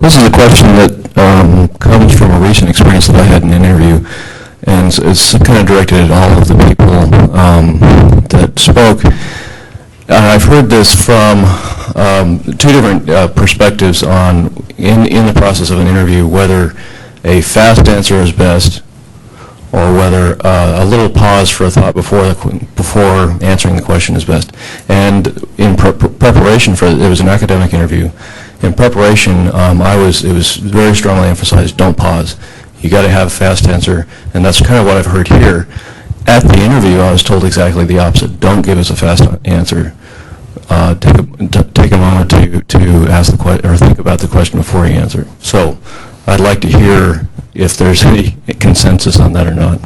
This is a question that comes from a recent experience that I had in an interview, and it's kind of directed at all of the people that spoke. I've heard this from two different perspectives on, in the process of an interview, whether a fast answer is best or whether a little pause for a thought before answering the question is best. And in preparation for it was an academic interview. In preparation, it was very strongly emphasized, don't pause. You got to have a fast answer, and that's kind of what I've heard here. At the interview, I was told exactly the opposite. Don't give us a fast answer. Take a moment to ask the question or think about the question before you answer. So, I'd like to hear if there's any consensus on that or not.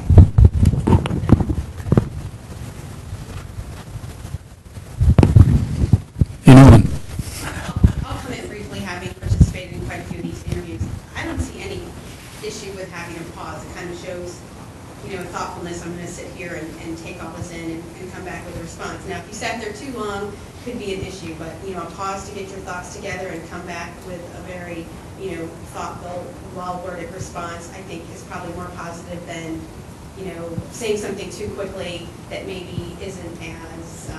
Anyone? I'll comment briefly, having participated in quite a few of these interviews. I don't see any issue with having a pause. It kind of shows, thoughtfulness. I'm going to sit here and take all this in and come back with a response. Now, if you sat there too long, could be an issue, but, a pause to get your thoughts together and come back with a very, thoughtful, well-worded response, I think is probably more positive than, saying something too quickly that maybe isn't as,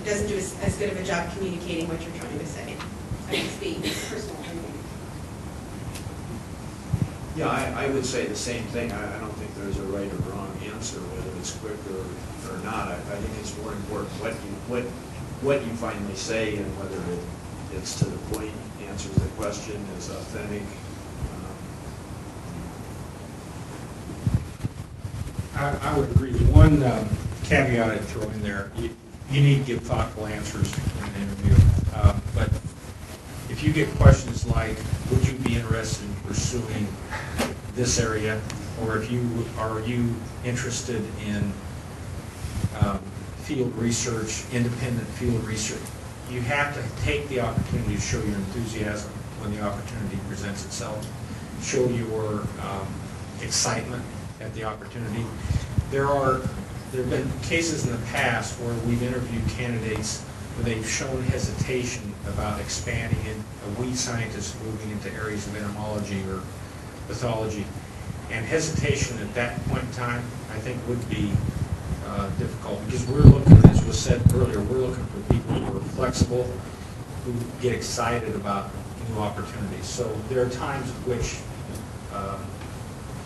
doesn't do as good of a job communicating what you're trying to say. I think it's being personal. Yeah, I would say the same thing. I don't think there's a right or wrong answer, whether it's quick or not. I think it's more important what you finally say and whether it's to the point, answers the question, is authentic. I would agree. One caveat I'd throw in there, you need to give thoughtful answers in an interview. But if you get questions like, would you be interested in pursuing this area, or are you interested in field research, independent field research, you have to take the opportunity to show your enthusiasm when the opportunity presents itself, show your excitement at the opportunity. There have been cases in the past where we've interviewed candidates where they've shown hesitation about expanding in a weed scientist moving into areas of entomology or pathology. And hesitation at that point in time, I think, would be difficult, because we're looking, as was said earlier, we're looking for people who are flexible, who get excited about new opportunities. So there are times at which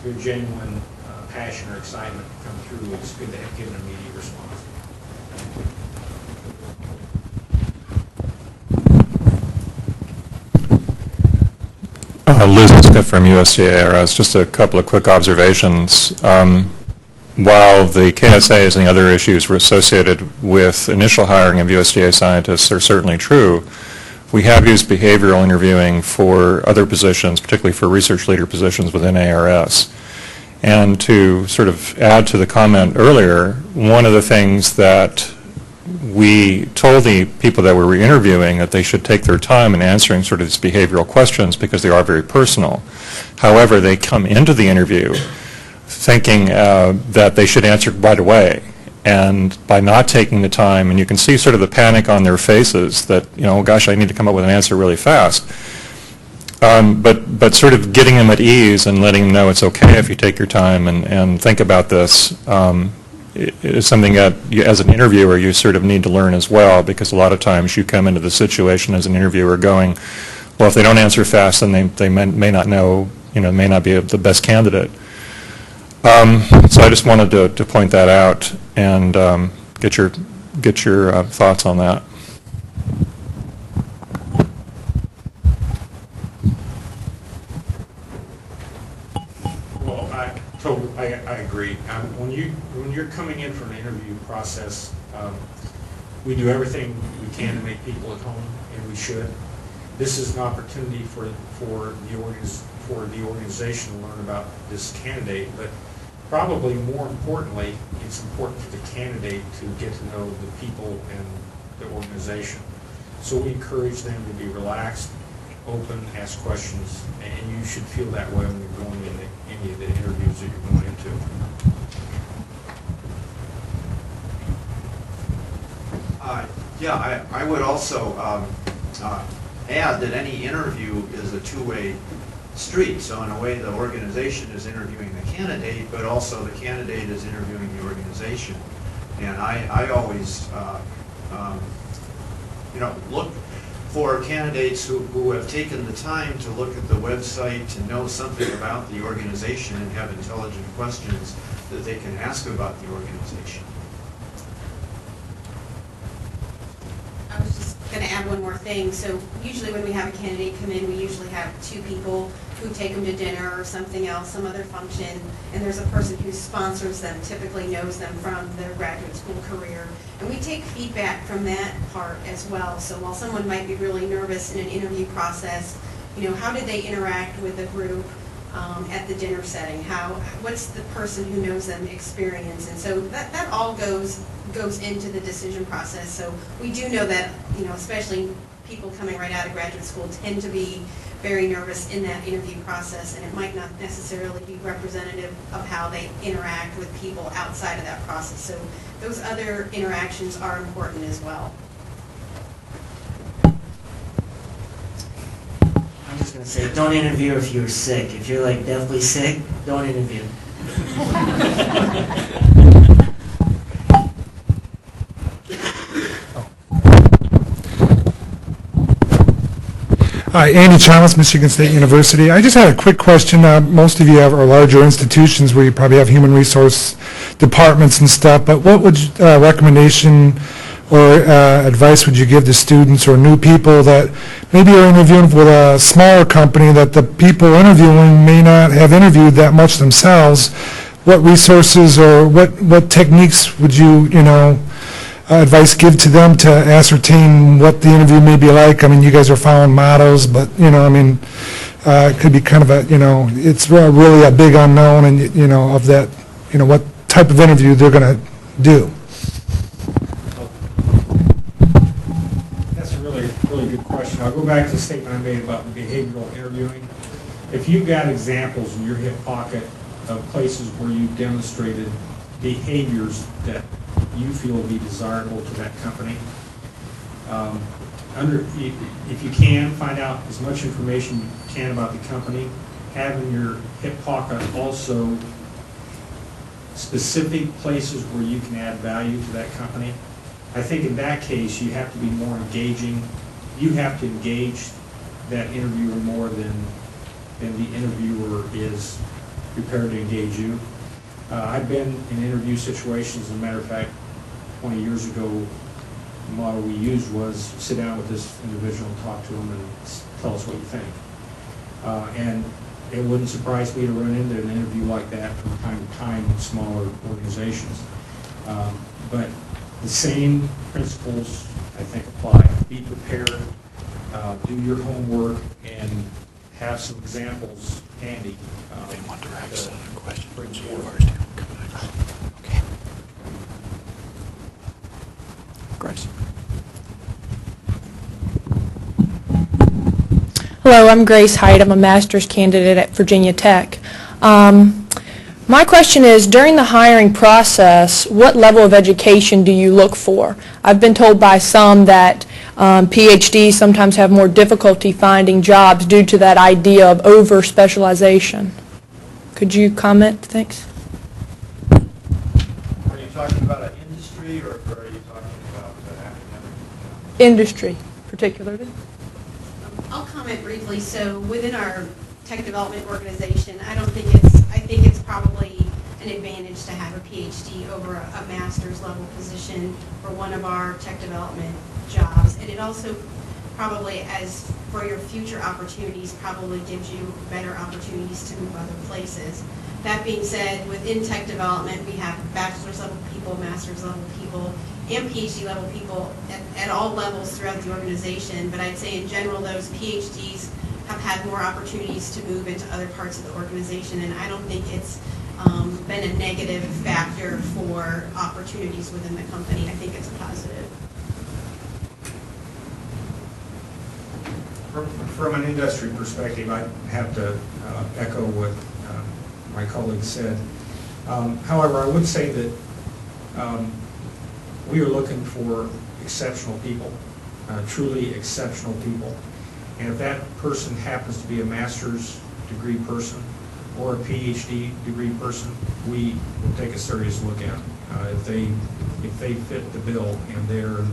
your genuine passion or excitement come through. It's good to have given an immediate response. Liz Smith from USDA ARS. Just a couple of quick observations. While the KSAs and the other issues were associated with initial hiring of USDA scientists are certainly true, we have used behavioral interviewing for other positions, particularly for research leader positions within ARS. And to sort of add to the comment earlier, one of the things that we told the people that we were interviewing that they should take their time in answering sort of these behavioral questions because they are very personal. However, they come into the interview thinking that they should answer right away. And by not taking the time, and you can see sort of the panic on their faces that, oh gosh, I need to come up with an answer really fast. But sort of getting them at ease and letting them know it's okay if you take your time and think about this is something that, as an interviewer, you sort of need to learn as well, because a lot of times you come into the situation as an interviewer going, well, if they don't answer fast, then they may not know, may not be the best candidate. So I just wanted to point that out and get your thoughts on that. Well, I agree. When you're coming in for an interview process, we do everything we can to make people at home, and we should. This is an opportunity for the organization to learn about this candidate, but probably more importantly, it's important for the candidate to get to know the people and the organization. So we encourage them to be relaxed, open, ask questions, and you should feel that way when you're going into any of the interviews that you're going into. Yeah, I would also add that any interview is a two-way street. So in a way, the organization is interviewing the candidate, but also the candidate is interviewing the organization. And I always, look for candidates who have taken the time to look at the website, to know something about the organization, and have intelligent questions that they can ask about the organization. I was just going to add one more thing. So usually when we have a candidate come in, we usually have two people who take them to dinner or something else, some other function, and there's a person who sponsors them, typically knows them from their graduate school career. And we take feedback from that part as well. So while someone might be really nervous in an interview process, how did they interact with the group at the dinner setting? What's the person who knows them experience? And so that all goes into the decision process. So we do know that, especially people coming right out of graduate school tend to be very nervous in that interview process, and it might not necessarily be representative of how they interact with people outside of that process. So those other interactions are important as well. I'm just going to say, don't interview if you're sick. If you're like deathly sick, don't interview. Hi, Andy Chalmers, Michigan State University. I just had a quick question. Most of you are larger institutions where you probably have human resource departments and stuff, but what would recommendation or advice would you give to students or new people that maybe are interviewing with a smaller company that the people interviewing may not have interviewed that much themselves? What resources or what techniques would you, advice give to them to ascertain what the interview may be like? I mean, you guys are following models, but, it could be kind of it's really a big unknown and, of that, what type of interview they're going to do. That's a really good question. I'll go back to the statement I made about behavioral interviewing. If you've got examples in your hip pocket of places where you've demonstrated behaviors that you feel will be desirable to that company, if you can, find out as much information you can about the company. Have in your hip pocket also specific places where you can add value to that company. I think in that case, you have to be more engaging. You have to engage that interviewer more than the interviewer is prepared to engage you. I've been in interview situations, as a matter of fact, 20 years ago, the model we used was sit down with this individual and talk to them and tell us what you think. And it wouldn't surprise me to run into an interview like that from time to time in smaller organizations. But the same principles, I think, apply. Be prepared, do your homework, and have some examples handy. They want to ask a question. Bring Okay. Grace. Hello, I'm Grace Height. I'm a master's candidate at Virginia Tech. My question is, during the hiring process, what level of education do you look for? I've been told by some that PhDs sometimes have more difficulty finding jobs due to that idea of over-specialization. Could you comment? Thanks. Are you talking about an industry, or are you talking about academic? Industry, particularly. I'll comment briefly. So within our tech development organization, I think it's probably an advantage to have a PhD over a master's level position for one of our tech development jobs. And it also probably, as for your future opportunities, probably gives you better opportunities to move other places. That being said, within tech development, we have bachelor's level people, master's level people, and PhD level people at all levels throughout the organization. But I'd say in general, those PhDs have had more opportunities to move into other parts of the organization, and I don't think it's been a negative factor for opportunities within the company. I think it's a positive. From an industry perspective, I have to echo what my colleague said. However, I would say that we are looking for exceptional people, truly exceptional people. And if that person happens to be a master's degree person or a PhD degree person, we will take a serious look at them. If they fit the bill and they're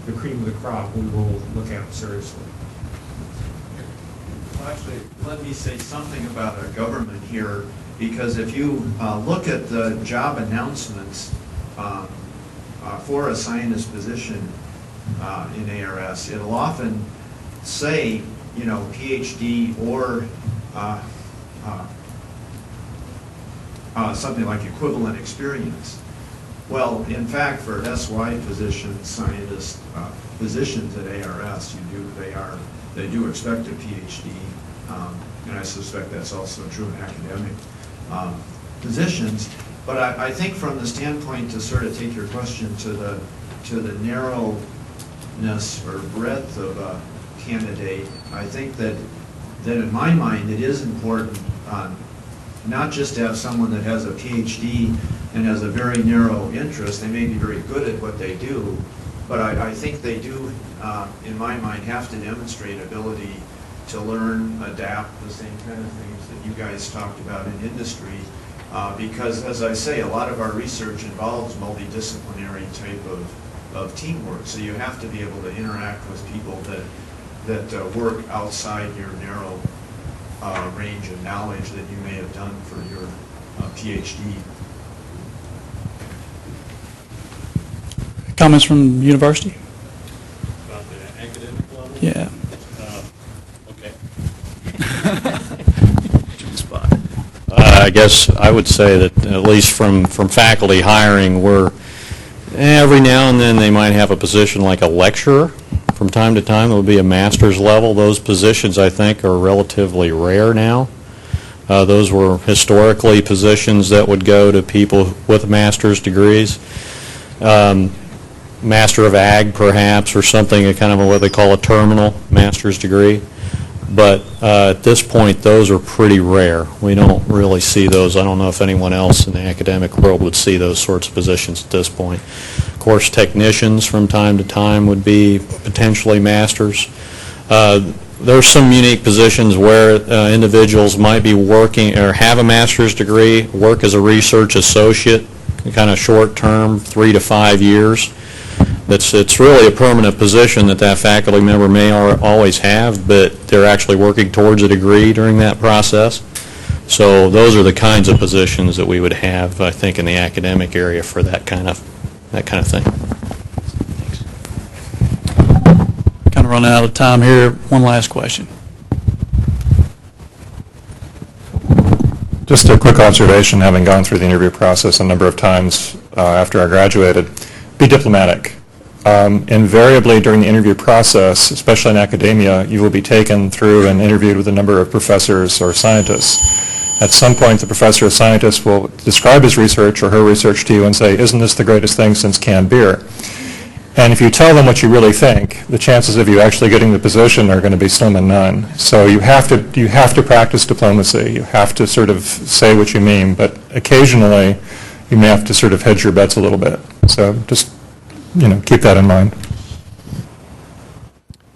the cream of the crop, we will look at them seriously. Well, actually, let me say something about our government here, because if you look at the job announcements for a scientist position in ARS, it'll often say, you know, PhD or something like equivalent experience. Well, in fact, for SY positions, scientist positions at ARS, they do expect a PhD, and I suspect that's also true in academic positions. But I think from the standpoint, to sort of take your question to the narrowness or breadth of a candidate, I think that in my mind it is important not just to have someone that has a PhD and has a very narrow interest. They may be very good at what they do, but I think they do, in my mind, have to demonstrate ability to learn, adapt, the same kind of things that you guys talked about in industry, because, as I say, a lot of our research involves multidisciplinary type of teamwork, so you have to be able to interact with people that work outside your narrow range of knowledge that you may have done for your PhD. Comments from the university? About the academic level? Yeah. Okay. Spot. I guess I would say that at least from faculty hiring, we're every now and then they might have a position like a lecturer. From time to time, there will be a master's level. Those positions, I think, are relatively rare now. Those were historically positions that would go to people with master's degrees. Master of Ag, perhaps, or something, kind of what they call a terminal master's degree. But at this point, those are pretty rare. We don't really see those. I don't know if anyone else in the academic world would see those sorts of positions at this point. Of course, technicians from time to time would be potentially masters. There's some unique positions where individuals might be working or have a master's degree, work as a research associate, kind of short term, 3 to 5 years. It's really a permanent position that faculty member may always have, but they're actually working towards a degree during that process. So those are the kinds of positions that we would have, I think, in the academic area for that kind of thing. Thanks. Kind of running out of time here. One last question. Just a quick observation, having gone through the interview process a number of times after I graduated. Be diplomatic. Invariably during the interview process, especially in academia, you will be taken through and interviewed with a number of professors or scientists. At some point, the professor or scientist will describe his research or her research to you and say, "Isn't this the greatest thing since canned beer?" And if you tell them what you really think, the chances of you actually getting the position are going to be slim and none. So you have to practice diplomacy. You have to sort of say what you mean, but occasionally you may have to sort of hedge your bets a little bit. So just keep that in mind.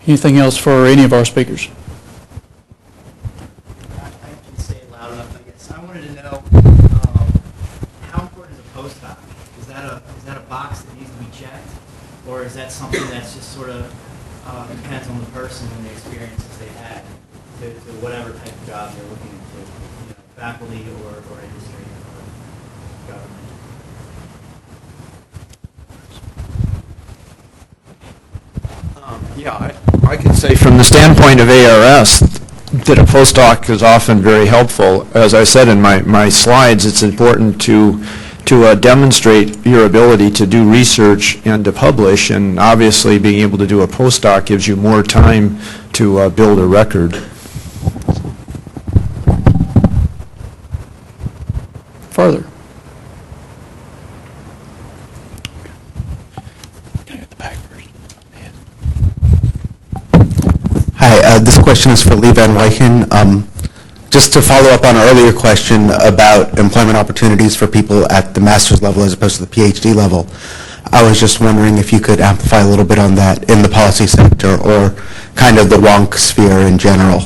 Anything else for any of our speakers? I can say it loud enough, I guess. I wanted to know how important is a postdoc? Is that a box that needs to be checked, or is that something that's just sort of depends on the person and the experiences they had to whatever type of job they're looking to, faculty or industry or government? Yeah, I can say from the standpoint of ARS that a postdoc is often very helpful. As I said in my slides, it's important to demonstrate your ability to do research and to publish, and obviously being able to do a postdoc gives you more time to build a record. Further? Hi, this question is for Lee Van Wyken. Just to follow up on an earlier question about employment opportunities for people at the master's level as opposed to the PhD level. I was just wondering if you could amplify a little bit on that in the policy sector or kind of the wonk sphere in general.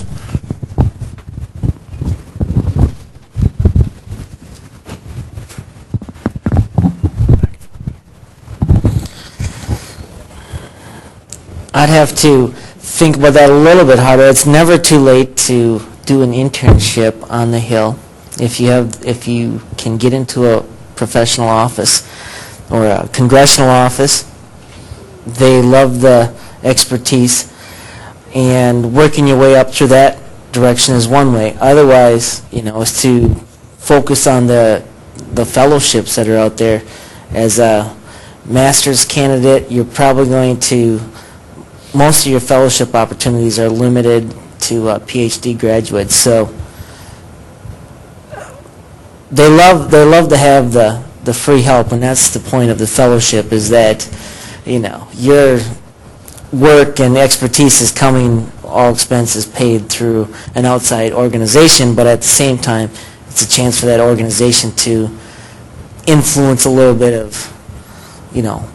I'd have to think about that a little bit harder. It's never too late to do an internship on the Hill. If you can get into a professional office or a congressional office, they love the expertise, and working your way up through that direction is one way. Otherwise, is to focus on the fellowships that are out there. As a master's candidate, you're probably going to, most of your fellowship opportunities are limited to PhD graduates. So they love to have the free help, and that's the point of the fellowship, is that your work and expertise is coming, all expenses paid, through an outside organization, but at the same time it's a chance for that organization to influence a little bit of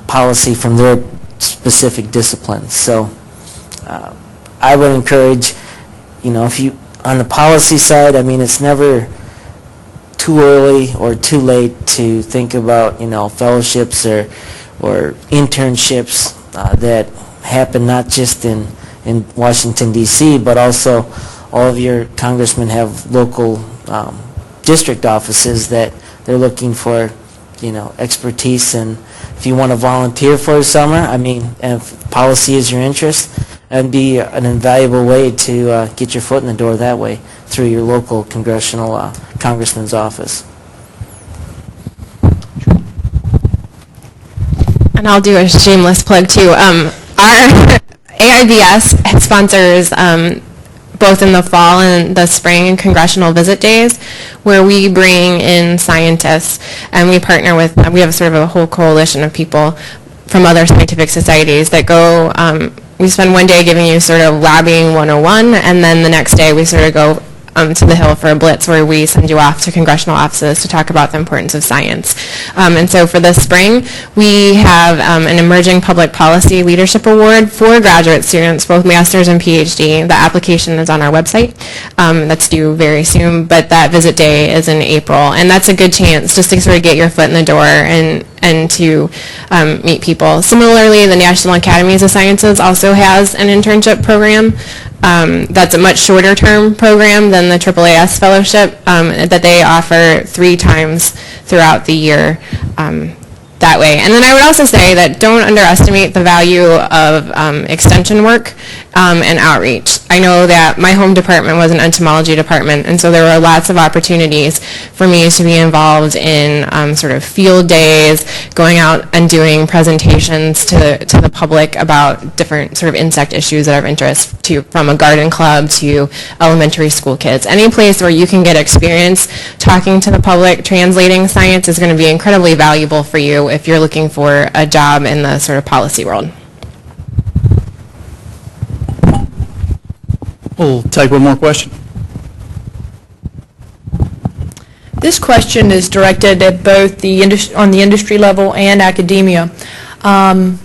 policy from their specific disciplines. So I would encourage, if you, on the policy side, it's never too early or too late to think about, fellowships or internships that happen not just in Washington, D.C., but also all of your congressmen have local district offices that they're looking for, expertise. And if you want to volunteer for a summer, if policy is your interest, that'd be an invaluable way to get your foot in the door that way through your local congressional congressman's office. And I'll do a shameless plug too. Our AIBS sponsors both in the fall and the spring congressional visit days, where we bring in scientists and we partner with, we have sort of a whole coalition of people from other scientific societies that go, we spend one day giving you sort of lobbying 101, and then the next day we sort of go to the Hill for a blitz, where we send you off to congressional offices to talk about the importance of science. And so for this spring, we have an Emerging Public Policy Leadership Award for graduate students, both master's and PhD. The application is on our website. That's due very soon, but that visit day is in April. And that's a good chance just to sort of get your foot in the door and to meet people. Similarly, the National Academies of Sciences also has an internship program. That's a much shorter term program than the AAAS fellowship that they offer 3 times throughout the year that way. And then I would also say that don't underestimate the value of extension work and outreach. I know that my home department was an entomology department, and so there were lots of opportunities for me to be involved in sort of field days, going out and doing presentations to the public about different sort of insect issues that are of interest, from a garden club to elementary school kids. Any place where you can get experience talking to the public, translating science, is going to be incredibly valuable for you if you're looking for a job in the sort of policy world. We'll take one more question. This question is directed at both on the industry level and academia. I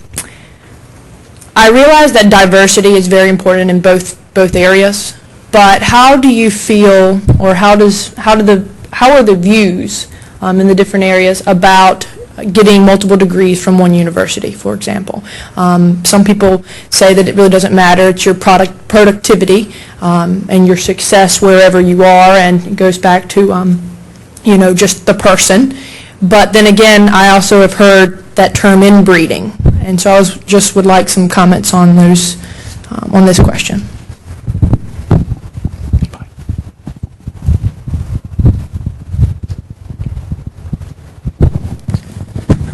realize that diversity is very important in both areas, but how do you feel, or how are the views in the different areas about getting multiple degrees from one university, for example? Some people say that it really doesn't matter. It's your productivity and your success wherever you are, and it goes back to just the person. But then again, I also have heard that term inbreeding, and so I would like some comments on those on this question.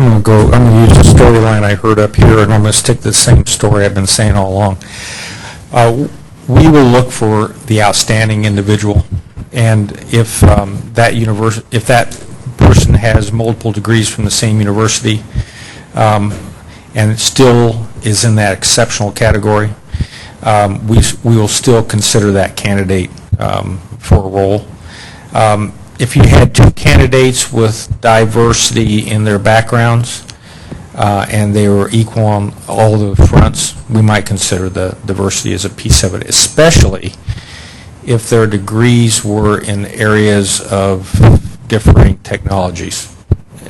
I'm going to use the storyline I heard up here, and I'm going to stick to the same story I've been saying all along. We will look for the outstanding individual, and if that person has multiple degrees from the same university, and it still is in that exceptional category, we will still consider that candidate for a role. If you had 2 candidates with diversity in their backgrounds, and they were equal on all the fronts, we might consider the diversity as a piece of it, especially if their degrees were in areas of differing technologies.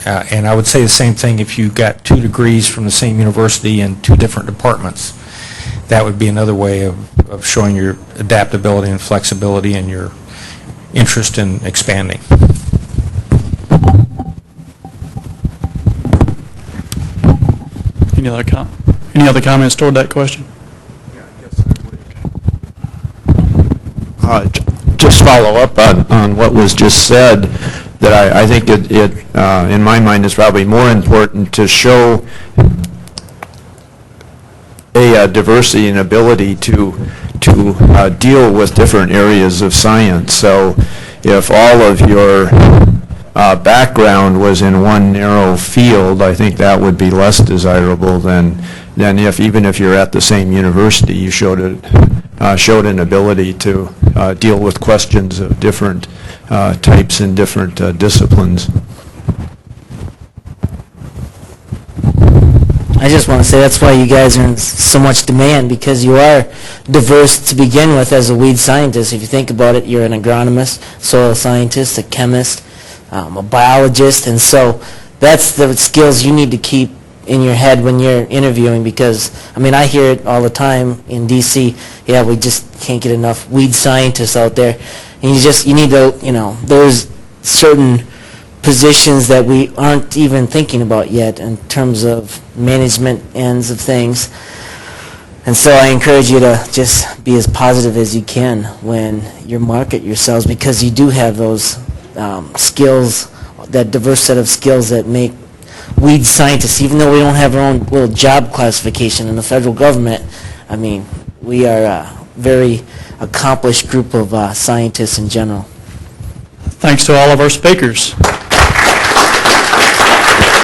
And I would say the same thing if you got 2 degrees from the same university in 2 different departments. That would be another way of showing your adaptability and flexibility and your interest in expanding. Any other comments toward that question? Just follow up on what was just said, that I think it in my mind, is probably more important to show a diversity and ability to deal with different areas of science. So if all of your background was in one narrow field, I think that would be less desirable than even if you're at the same university, you showed an ability to deal with questions of different types and different disciplines. I just want to say that's why you guys are in so much demand, because you are diverse to begin with as a weed scientist. If you think about it, you're an agronomist, soil scientist, a chemist, a biologist, and so that's the skills you need to keep in your head when you're interviewing, because, I mean, I hear it all the time in D.C., yeah, we just can't get enough weed scientists out there. And you need to, there's certain positions that we aren't even thinking about yet in terms of management ends of things. And so I encourage you to just be as positive as you can when you market yourselves, because you do have those skills, that diverse set of skills that make weed scientists, even though we don't have our own little job classification in the federal government. I mean, we are a very accomplished group of scientists in general. Thanks to all of our speakers.